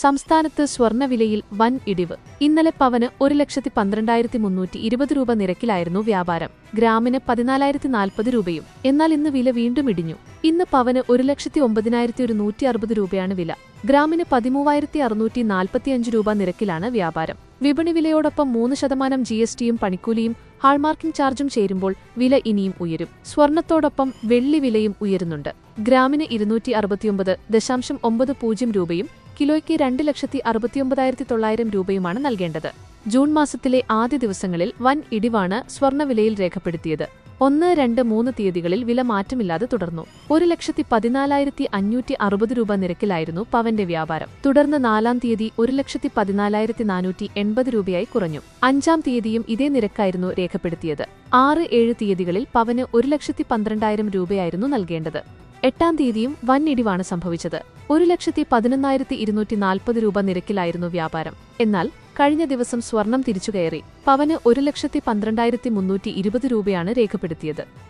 സംസ്ഥാനത്ത് സ്വർണ്ണവിലയിൽ വൻ ഇടിവ്. ഇന്നലെ പവന് 1,12,320 രൂപ നിരക്കിലായിരുന്നു വ്യാപാരം. ഗ്രാമിന് 14,040 രൂപയും. എന്നാൽ ഇന്ന് വില വീണ്ടും ഇടിഞ്ഞു. ഇന്ന് പവന് 1,09,160 രൂപയാണ് വില. ഗ്രാമിന് 13,645 രൂപ നിരക്കിലാണ് വ്യാപാരം. വിപണി വിലയോടൊപ്പം 3% GSTയും പണിക്കൂലിയും ഹാൾമാർക്കിംഗ് ചാർജും ചേരുമ്പോൾ വില ഇനിയും ഉയരും. സ്വർണത്തോടൊപ്പം വെള്ളി വിലയും ഉയരുന്നുണ്ട്. ഗ്രാമിന് 269.90 രൂപയും കിലോയ്ക്ക് 2,69,900 രൂപയുമാണ് നൽകേണ്ടത്. ജൂൺ മാസത്തിലെ ആദ്യ ദിവസങ്ങളിൽ വൻ ഇടിവാണ് സ്വർണ്ണവിലയിൽ രേഖപ്പെടുത്തിയത്. 1, 2, 3 തീയതികളിൽ വില മാറ്റമില്ലാതെ തുടർന്നു. 1,14,560 രൂപ നിരക്കിലായിരുന്നു പവന്റെ വ്യാപാരം. തുടർന്ന് 4-ാം തീയതി 1,14,480 രൂപയായി കുറഞ്ഞു. 5-ാം തീയതിയും ഇതേ നിരക്കായിരുന്നു രേഖപ്പെടുത്തിയത്. 6, 7 തീയതികളിൽ പവന് 1,12,000 രൂപയായിരുന്നു നൽകേണ്ടത്. 8-ാം തീയതിയും വൻ ഇടിവാണ് സംഭവിച്ചത്. 1,11,240 രൂപ നിരക്കിലായിരുന്നു വ്യാപാരം. എന്നാൽ കഴിഞ്ഞ ദിവസം സ്വർണം തിരിച്ചുകയറി. പവന് 1,12,320 രൂപയാണ് രേഖപ്പെടുത്തിയത്.